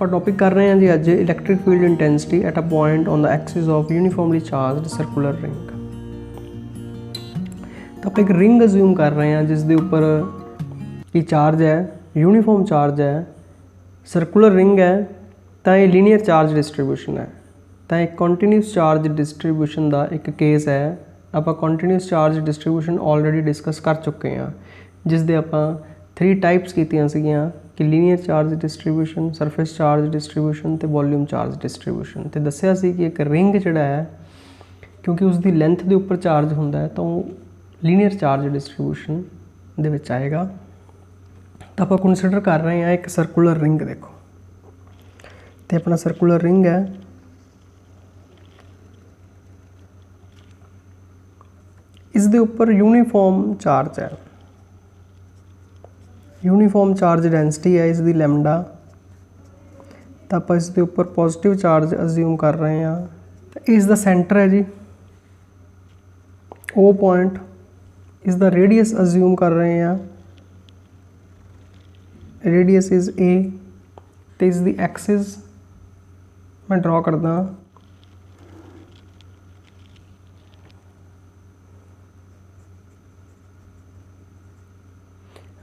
ਆਪਾਂ ਟੌਪਿਕ ਕਰ ਰਹੇ ਹਾਂ ਜੀ ਅੱਜ electric field intensity at a point on the axis of uniformly charged circular ring. ਤਾਂ ਆਪਾਂ ਇੱਕ ਰਿੰਗ ਅਜ਼ਿਊਮ ਕਰ ਰਹੇ ਹਾਂ ਜਿਸ ਦੇ ਉੱਪਰ ਕੀ ਚਾਰਜ ਹੈ, ਯੂਨੀਫਾਰਮ ਚਾਰਜ ਹੈ, ਸਰਕੂਲਰ ਰਿੰਗ ਹੈ, ਤਾਂ ਇਹ ਲੀਨੀਅਰ ਚਾਰਜ ਡਿਸਟਰੀਬਿਊਸ਼ਨ ਹੈ। ਤਾਂ ਇੱਕ ਕੰਟੀਨਿਊਸ ਚਾਰਜ ਡਿਸਟਰੀਬਿਊਸ਼ਨ ਦਾ ਇੱਕ ਕੇਸ ਹੈ। ਆਪਾਂ continuous charge distribution already discuss ਕਰ ਚੁੱਕੇ ਹਾਂ, ਜਿਸ ਦੇ ਆਪਾਂ 3 ਟਾਈਪਸ ਕੀਤੀਆਂ ਸੀਗੀਆਂ कि linear charge distribution, surface charge distribution तो वॉल्यूम चार्ज डिस्ट्रीब्यूशन। तो दसिया सी कि एक रिंग जिहड़ा है क्योंकि उसकी लेंथ के उपर चार्ज होंदा है तो लीनियर चार्ज डिस्ट्रीब्यूशन दे विच आएगा। तो आप कंसीडर कर रहे हैं एक सर्कुलर रिंग। देखो तो अपना सर्कुलर रिंग है, इस दे उपर यूनीफॉर्म चार्ज है, यूनीफॉर्म चार्ज डेंसिटी है इसकी लैम्डा। तो आप इसके ऊपर पॉजिटिव चार्ज अज्यूम कर रहे हैं। इसका सेंटर है जी ओ पॉइंट, इसका रेडियस अज्यूम कर रहे हैं, रेडियस इज ए। तो इसकी एक्सिस मैं ड्रॉ करदा,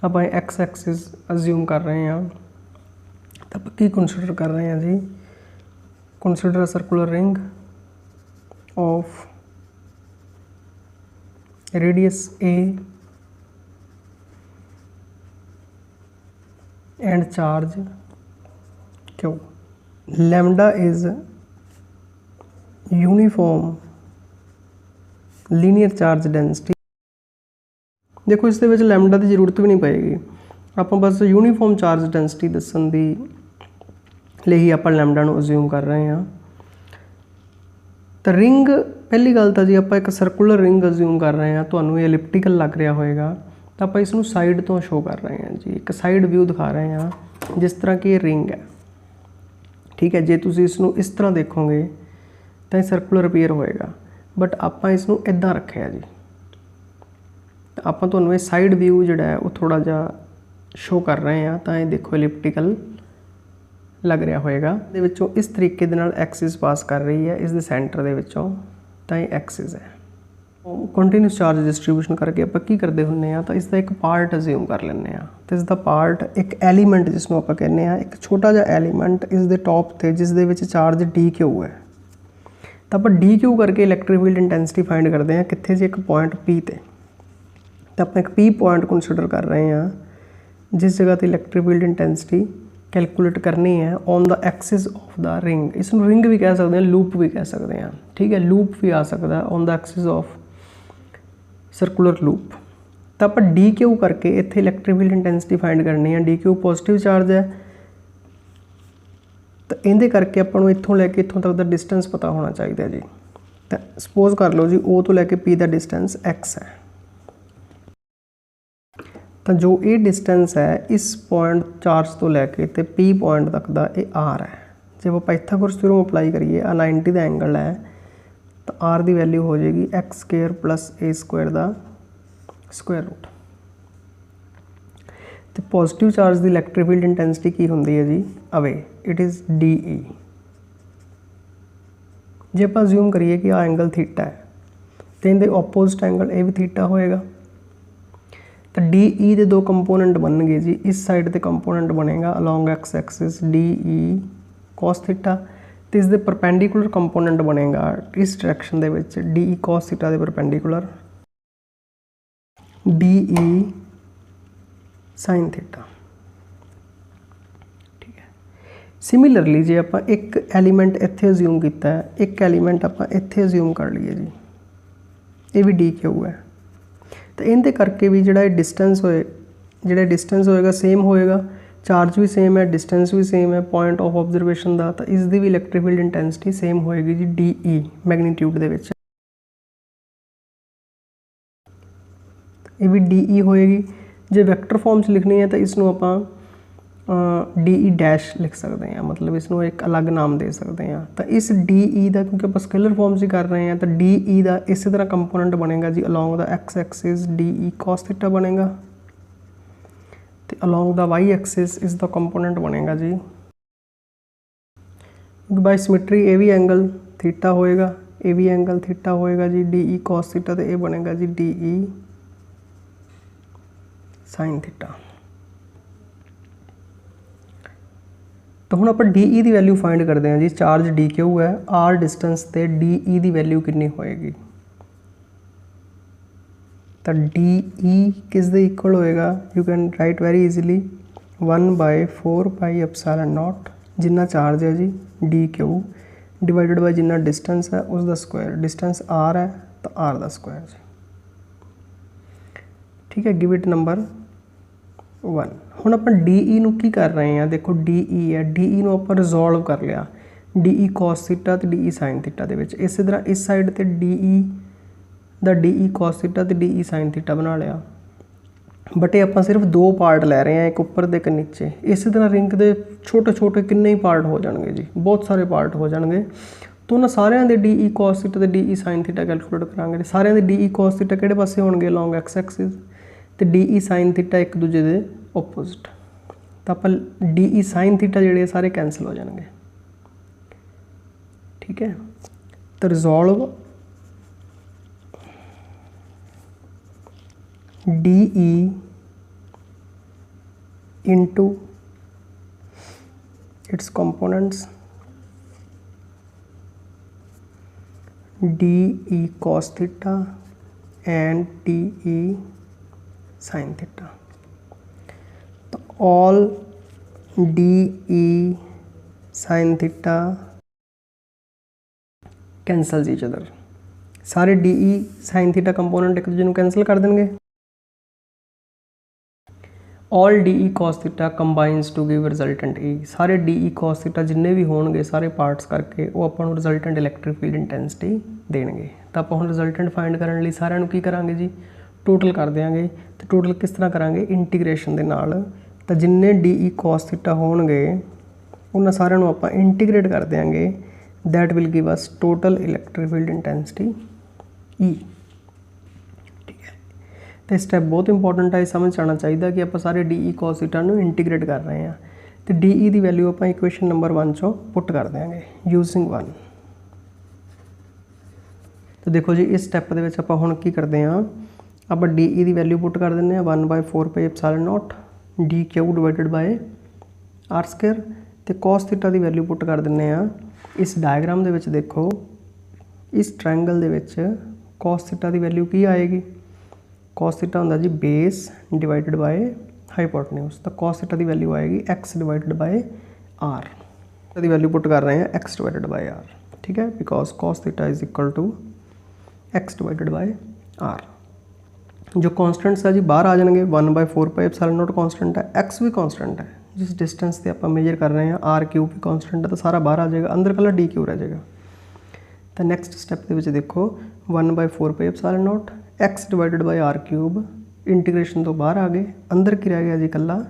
आप एक्स एक्सिस अज्यूम कर रहे हैं। तो आप की कंसीडर कर रहे हैं जी, consider circular ring of radius a and charge q. Lambda is uniform linear charge density. देखो इस लैम्डा की जरूरत भी नहीं पेगी, आप बस यूनीफॉर्म चार्ज डेंसिटी दसन की लिए आप लैम्डा को अज्यूम कर रहे हैं। तो रिंग पहली गल तो जी आप एक सर्कुलर रिंग अज्यूम कर रहे हैं, तो एलिप्टिकल लग रहा होएगा। तो आप इसनों साइड तो शो कर रहे हैं जी, एक साइड व्यू दिखा रहे हैं जिस तरह की रिंग है। ठीक है, जो तुम इसनों इस तरह देखोगे तो सर्कुलर अपीयर होएगा, बट आप इसनों इदा रखे है जी। आप साइड व्यू जोड़ा है वो थोड़ा जा शो कर रहे हैं, तो ये देखो एलिप्टिकल लग रहा होएगा। इस तरीके दे नाल एक्सिस पास कर रही है इस सेंटर दे विचों, तो ये एक्सिस है। कंटीन्यूस चार्ज डिस्ट्रीब्यूशन करके आप की करते होंगे हैं, तो इसका एक पार्ट अज्यूम कर लें। तो इसका पार्ट एक एलीमेंट जिसनों आप कहने हैं, एक छोटा जा एलीमेंट इस दे टॉप ते जिस दे विच चार्ज डी क्यू है। तो आप डी क्यू करके इलैक्ट्रिक फील्ड इंटेंसिटी फाइंड करते हैं कित्थे जी, एक पॉइंट पी ते। तो आप एक पी पॉइंट कंसीडर कर रहे हैं जिस जगह तो इलैक्ट्रिक फील्ड इंटेंसिटी कैलकुलेट करनी है on the axis of the ring. इसनों रिंग भी कह सकते हैं, लूप भी कह सकते हैं। ठीक है, लूप भी आ सकता है on the axis of circular loop. तो आप डी क्यू करके इत्थे इलैक्ट्रिक फील्ड इंटेंसिटी फाइंड करनी है। डी क्यू पॉजिटिव चार्ज है, तो इहदे करके आपको इत्थों लैके इत्थों तक का डिस्टेंस पता होना चाहिए जी। तो सपोज कर लो जी ओ तो लैके पी का डिस्टेंस एक्स है। तो जो ये डिस्टेंस है इस पॉइंट चार्ज तो लैके तो पी पॉइंट तक का ये आर है। जब आप पाइथागोरस थ्योरम अप्लाई करिए, 90 का एंगल है, तो आर की वैल्यू हो जाएगी x square plus a square का स्क्वेयर रूट। तो पॉजिटिव चार्ज की इलैक्ट्रिक फील्ड इंटेंसिटी की होंगी है जी, away it is d E. जे आप अज्यूम करिए कि आ एंगल थीटा है, तो इनके ओपोजिट एंगल ये भी थीटा होएगा। तो डी ई के 2 कंपोनेंट बन गए जी। इस साइड के कंपोनेंट बनेगा along x axis d E cos theta, तो इसके परपेंडिकुलर कंपोनेंट बनेगा इस डायरेक्शन के विच डी ई कॉस थीटा के perpendicular D E sine theta. ठीक है, सिमिलरली जे आप एक एलीमेंट इत्थे अज्यूम किया है, एक एलीमेंट आप इत्थे अज्यूम कर लीए जी, ये भी डी क्यू है। तो इनके करके भी जोड़ा डिस्टेंस होएगा सेम होएगा, चार्ज भी सेम है, डिस्टेंस भी सेम है पॉइंट ऑफ ऑब्जरवेशन का। तो इसकी भी इलैक्ट्रिक फील्ड इंटेंसिटी सेम होएगी जी डी ई मैगनीट्यूड के विच, ये भी डी ई होएगी। जो वैक्टर फॉर्म च लिखनी है तो इसनों आप डी ई डैश लिख सकते हैं, मतलब इसनों एक अलग नाम दे सकते हैं। तो इस डी ई का क्योंकि आप स्केलर फॉर्म से कर रहे हैं, तो डी ई का इस तरह कंपोनेंट बनेगा जी along the x axis d E cos theta बनेगा, तो अलॉन्ग द वाई एक्सिस इस द कंपोनेंट बनेगा जी ਬਾਈ ਸਿਮੈਟਰੀ ਇਹ ਵੀ ਐਂਗਲ ਥੀਟਾ ਹੋਏਗਾ, ਇਹ ਵੀ ਐਂਗਲ ਥੀਟਾ ਹੋਏਗਾ ਜੀ, डी ई cos थीटा, तो ये बनेगा G D E sine theta. तो हुण आपां डी ई की वैल्यू फाइंड करते हैं जी। चार्ज डी क्यू है, आर डिस्टेंस ते डी ई की वैल्यू कितनी होएगी, तो डी ई किस दे इक्वल होएगा, you can write very easily 1/4πε0 जिन्ना चार्ज है जी डी क्यू डिवाइडेड बाय जिन्ना डिस्टेंस है उसका स्क्वायर, डिस्टेंस आर है तो आर का स्क्वायर जी। ठीक है, गिव इट नंबर 1। हुण आपां डी ई नूं की कर रहे हैं, देखो डी ई है, डी ई नूं आपां रिजोल्व कर लिया डी ई cos थीटा ते डी ई साइन थीटा दे विच। इस तरह इस साइड ते डी ई दा डी ई cos थीटा ते डी ई साइन थीटा बना लिया, बट ये आपां सिर्फ दो पार्ट लै रहे हैं, एक उपर ते एक नीचे। इस तरह रिंग के छोटे छोटे किन्ने ही पार्ट हो जाएंगे जी, बहुत सारे पार्ट हो जाएंगे। तो उन्होंने सारे दे डी ई cos थीटा ते d E sine theta calculate करांगे। सारे दे डी ई cos थीटा किहड़े पासे होणगे, लॉन्ग एक्स एक्सिस, तो डी ई साइन थीटा एक दूजे के ओपोजिट, तो आप डी ई साइन थीटा जिहड़े सारे कैंसल हो जाएंगे। ठीक है, तो resolve d E into its components d E cos theta and d E sine theta. तो all d E sine theta cancel each other, सारे d E sine theta component एक दूसरे को कैंसल कर देंगे। All d E cos theta combines to give resultant E, सारे d E cos theta जिन्ने भी होणगे सारे पार्ट्स करके वो आपां नूं रिजल्टेंट इलैक्ट्रिक फील्ड इंटेंसिटी देणगे। तो आपां हुण रिजल्टेंट फाइंड करने लई सारिਆਂ ਨੂੰ की करांगे जी, टोटल कर देंगे। तो टोटल किस तरह करांगे, इंटीग्रेशन दे नाल। तो जिन्ने डी ई cos थीटा होणगे उन्हां सारिਆਂ ਨੂੰ आपां इंटीग्रेट कर देंगे, that will give us total electric field intensity ई। ठीक है, तो स्टैप बहुत इंपॉर्टेंट है, समझ आना चाहिए कि आप सारे डी ई cos थीटा नूं इंटीग्रेट कर रहे हैं। तो डी ई की वैल्यू आप इक्वेशन नंबर 1 चों पुट कर देंगे यूजिंग 1। तो देखो जी इस स्टैप दे विच आपां हुण की करते हैं, आप डी ई की वैल्यू पुट कर दें 1/4πε0 d q divided by r square, तो cos थीटा की वैल्यू पुट कर दें। इस डायग्राम दे विच देखो इस ट्रायंगल दे विच cos थीटा की वैल्यू की आएगी, cos थीटा होंदा जी बेस डिवाइडेड बाय हाइपोटेन्यूज, तो cos थीटा की वैल्यू आएगी x डिवाइडेड बाय आर, की वैल्यू पुट कर रहे हैं x डिवाइडेड बाय आर। ठीक है, because cos theta is equal to x divided by R. जो कॉन्स्टेंट्स है जी बाहर आ जाएंगे, 1/4πε0 कॉन्स्टेंट है, x भी कॉन्स्टेंट है, जिस डिस्टेंस से आप मेजर कर रहे हैं आर क्यूब भी कॉन्स्टेंट है, तो सारा बाहर आ जाएगा, अंदर कला डी क्यू रह जाएगा। तो नैक्सट स्टैप के देखो 1/4πε0 x divided by R cube, integration तो बाहर आ गए, अंदर की रह गया जी कला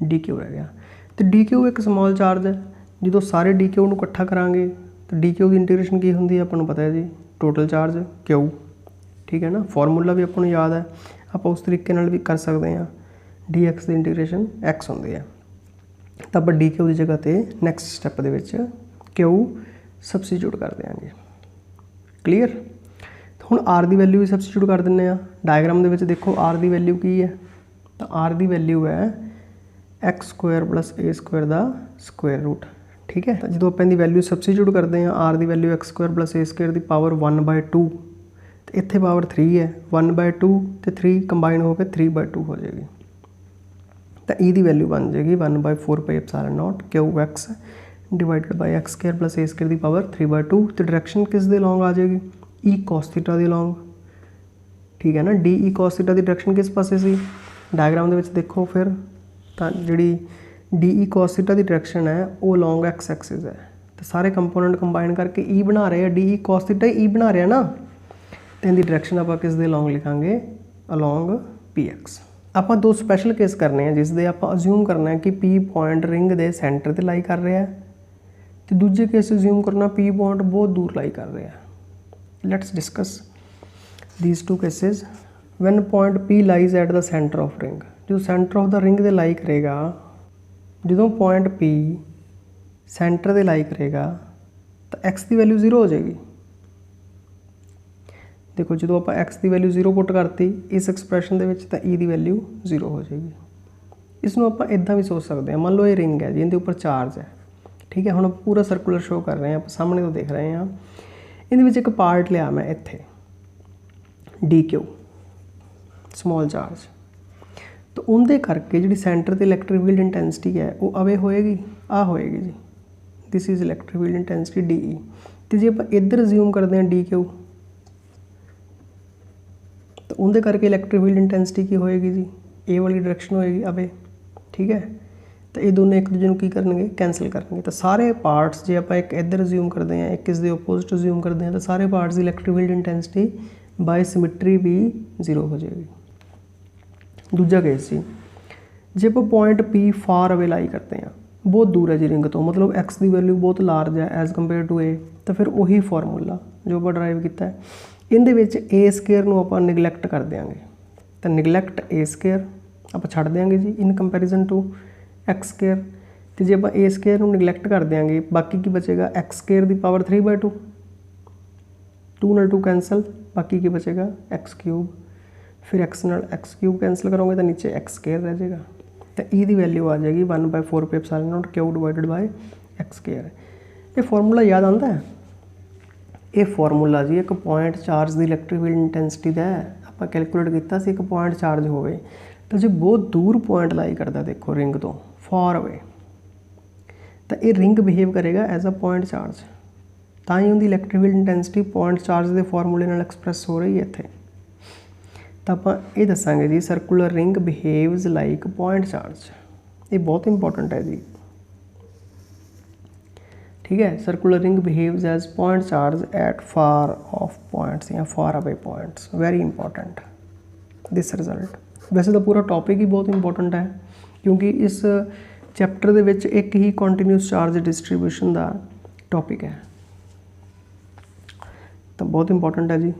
डी क्यू रह गया। तो डी क्यू एक समॉल चार्ज है, जो सारे डी क्यू को इकट्ठा करांगे तो डी क्यू की इंटीग्रेशन की होंगी आपको पता है जी, टोटल चार्ज क्यू। ठीक है ना, फॉर्मूला भी आपको याद है, आप उस तरीके नाल भी कर सकते हैं, डी एक्स की इंटीग्रेशन एक्स होंगी है। तो आप डी क्यू की जगह पर नैक्सट स्टैप के क्यू सबस्टिट्यूट कर देंगे। क्लीयर, तो हुण आर की वैल्यू भी सबस्टिट्यूट कर दें। डायग्राम के देखो आर की वैल्यू की है, तो आर की वैल्यू है x² + a² का स्क्वायर रूट। ठीक है, तो जो आप वैल्यू सबस्टिट्यूट करते हैं, आर की वैल्यू x² + a² की पावर 1/2, तो इत्थे पावर 3 है, 1/2 तो 3 कंबाइन होकर 3/2 हो जाएगी। तो ई की वैल्यू बन जाएगी 1/4πε0 QX divided by x² + a² की पावर 3/2। तो डायरेक्शन किस दे लॉन्ग आ जाएगी, ई cos थीटा दे लॉन्ग। ठीक है ना, डी ई cos थीटा की डायरेक्शन किस पासे सी, डायग्राम के देखो फिर, तो G D E cos theta की डायरेक्शन है वो लॉन्ग एक्स एक्सिस है। तो सारे कंपोनेंट कंबाइन करके ई बना रहे हैं, D E cos theta E बना रहे हैं ना, तो इनकी डायरेक्शन आप किस दे लॉन्ग लिखांगे, अलॉन्ग PX। आप दो स्पैशल केस करने हैं जिसदे आप अज्यूम करना है कि P पॉइंट रिंग के सेंटर पर लाई कर रहा है, तो दूजे केस अज्यूम करना P पॉइंट बहुत दूर लाई कर रहा है। Let's discuss these two cases. When point P lies at the centre of ring, जो सेंटर ऑफ द रिंग दे लाई करेगा, जो पॉइंट P ਸੈਂਟਰ ਦੇ ਲਾਈ ਕਰੇਗਾ ਤਾਂ x ਦੀ ਵੈਲਿਊ 0 ਹੋ ਜਾਏਗੀ। ਦੇਖੋ ਜਦੋਂ ਆਪਾਂ x ਦੀ ਵੈਲਿਊ 0 ਪੁੱਟ ਕਰਤੀ ਇਸ ਐਕਸਪ੍ਰੈਸ਼ਨ ਦੇ ਵਿੱਚ ਤਾਂ e ਦੀ ਵੈਲਿਊ 0 ਹੋ ਜਾਏਗੀ। ਇਸ ਨੂੰ ਆਪਾਂ ਇਦਾਂ ਵੀ ਸੋਚ ਸਕਦੇ ਹਾਂ, ਮੰਨ ਲਓ ਇਹ ਰਿੰਗ ਹੈ ਜੀ, ਇਹਦੇ ਉੱਪਰ ਚਾਰਜ ਹੈ, ਠੀਕ ਹੈ। ਹੁਣ ਪੂਰਾ ਸਰਕੂਲਰ ਸ਼ੋ ਕਰ ਰਹੇ ਹਾਂ, ਆਪਾਂ ਸਾਹਮਣੇ ਤੋਂ ਦੇਖ ਰਹੇ ਹਾਂ। ਇਹਦੇ ਵਿੱਚ ਇੱਕ ਪਾਰਟ ਲਿਆ ਮੈਂ ਇੱਥੇ DQ ਸਮੋਲ ਚਾਰਜ, ਤਾਂ ਉਹਦੇ ਕਰਕੇ ਜਿਹੜੀ ਸੈਂਟਰ ਤੇ ਇਲੈਕਟ੍ਰਿਕ ਫੀਲਡ ਇੰਟੈਂਸਿਟੀ ਹੈ ਉਹ ਅਵੇ ਹੋਏਗੀ, ਆ ਹੋਏਗੀ ਜੀ, this is electric field intensity DE। ਤੇ ਜੇ ਆਪਾਂ ਇੱਧਰ ਅਸਿਊਮ ਕਰਦੇ ਹਾਂ DQ, ਤਾਂ ਉਹਦੇ ਕਰਕੇ ਇਲੈਕਟ੍ਰਿਕ ਫੀਲਡ ਇੰਟੈਂਸਿਟੀ ਕੀ ਹੋਏਗੀ ਜੀ, ਇਹ ਵਾਲੀ ਡਾਇਰੈਕਸ਼ਨ ਹੋਏਗੀ ਅਵੇ, ਠੀਕ ਹੈ। ਤਾਂ ਇਹ ਦੋਨੇ ਇੱਕ ਦੂਜੇ ਨੂੰ ਕੀ ਕਰਨਗੇ, ਕੈਂਸਲ ਕਰਨਗੇ। ਤਾਂ ਸਾਰੇ ਪਾਰਟਸ ਜੇ ਆਪਾਂ ਇੱਕ ਇੱਧਰ ਅਸਿਊਮ ਕਰਦੇ ਹਾਂ, ਇੱਕ ਇਸ ਦੇ ਆਪੋਜ਼ਿਟ ਅਸਿਊਮ ਕਰਦੇ ਹਾਂ, ਤਾਂ ਸਾਰੇ ਪਾਰਟਸ ਦੀ ਇਲੈਕਟ੍ਰਿਕ ਫੀਲਡ ਇੰਟੈਂਸਿਟੀ ਬਾਈ ਸਿਮੈਟਰੀ ਵੀ 0 ਹੋ ਜਾਏਗੀ। ਦੂਜਾ ਕੇਸ ਸੀ ਜੇ ਆਪਾਂ ਪੁਆਇੰਟ P ਫਾਰ ਅਵੇ ਲਾਈ ਕਰਦੇ ਹਾਂ, ਬਹੁਤ ਦੂਰ ਹੈ ਜੀ ਰਿੰਗ ਤੋਂ, ਮਤਲਬ x ਦੀ ਵੈਲਿਊ ਬਹੁਤ ਲਾਰਜ ਹੈ ਐਜ਼ ਕੰਪੇਅਰ ਟੂ A, ਤਾਂ ਫਿਰ ਉਹੀ ਫਾਰਮੂਲਾ ਜੋ ਆਪਾਂ ਡਰਾਈਵ ਕੀਤਾ ਹੈ, ਇਹਦੇ ਵਿੱਚ A ਸਕੁਅਰ ਨੂੰ ਆਪਾਂ ਨਿਗਲੈਕਟ ਕਰ ਦਿਆਂਗੇ। ਤਾਂ ਨਿਗਲੈਕਟ A ਸਕੁਅਰ ਆਪਾਂ ਛੱਡ ਦਿਆਂਗੇ ਜੀ ਇਨ ਕੰਪੈਰੀਜ਼ਨ ਟੂ x ਸਕੁਅਰ। ਅਤੇ ਜੇ ਆਪਾਂ A ਸਕੁਅਰ ਨੂੰ ਨਿਗਲੈਕਟ ਕਰ ਦਿਆਂਗੇ, ਬਾਕੀ ਕੀ ਬਚੇਗਾ, x ਸਕੁਅਰ ਦੀ ਪਾਵਰ 3/2, 2 ਨਾਲ 2 ਕੈਂਸਲ, ਬਾਕੀ ਕੀ ਬਚੇਗਾ x ਕਿਊਬ। ਫਿਰ x ਨਾਲ x ਕਿਊਬ ਕੈਂਸਲ ਕਰੋਗੇ ਤਾਂ ਨੀਚੇ x ਸਕੁਅਰ ਰਹਿ ਜਾਏਗਾ। ਤਾਂ E ਦੀ ਵੈਲਿਊ ਆ ਜਾਏਗੀ 1/4πε0 Q divided by x square. ਇਹ ਫਾਰਮੂਲਾ ਯਾਦ ਆਉਂਦਾ ਹੈ? ਇਹ ਫਾਰਮੂਲਾ ਜੀ ਇੱਕ ਪੁਆਇੰਟ ਚਾਰਜ ਦੀ ਇਲੈਕਟ੍ਰਿਕ ਫੀਲਡ ਇੰਟੈਂਸਿਟੀ ਦਾ ਹੈ। ਆਪਾਂ ਕੈਲਕੂਲੇਟ ਕੀਤਾ ਸੀ ਇੱਕ ਪੁਆਇੰਟ ਚਾਰਜ ਹੋਵੇ ਤਾਂ ਜੇ ਬਹੁਤ ਦੂਰ ਪੁਆਇੰਟ ਲਾਈ ਕਰਦਾ, ਦੇਖੋ ਰਿੰਗ ਤੋਂ ਫਾਰ ਅਵੇ, ਤਾਂ ਇਹ ਰਿੰਗ ਬਿਹੇਵ ਕਰੇਗਾ ਐਜ਼ ਅ ਪੁਆਇੰਟ ਚਾਰਜ, ਤਾਂ ਹੀ ਉਹਦੀ electric field intensity point charge ਦੇ ਫਾਰਮੂਲੇ ਨਾਲ ਐਕਸਪ੍ਰੈਸ ਹੋ ਰਹੀ ਹੈ ਇੱਥੇ। ਤਾਂ ਆਪਾਂ ਇਹ ਦੱਸਾਂਗੇ ਜੀ circular ring behaves like point charge. ਇਹ ਬਹੁਤ ਇੰਪੋਰਟੈਂਟ ਹੈ ਜੀ, ठीक है। Circular ring behaves as point charge at far off points या far away points. Very important this result. वैसे तो पूरा टॉपिक ही बहुत इंपॉर्टेंट है क्योंकि इस चैप्टर दे विच एक ही कॉन्टीन्यूस चार्ज डिस्ट्रीब्यूशन का टॉपिक है, तो बहुत इंपॉर्टेंट है जी,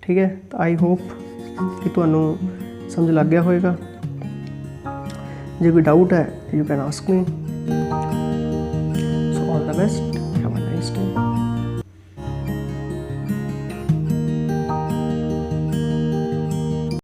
ठीक है। तो आई होप कि तुहानू समझ लग गया होएगा। जो कोई डाउट है you can ask me. So all the best.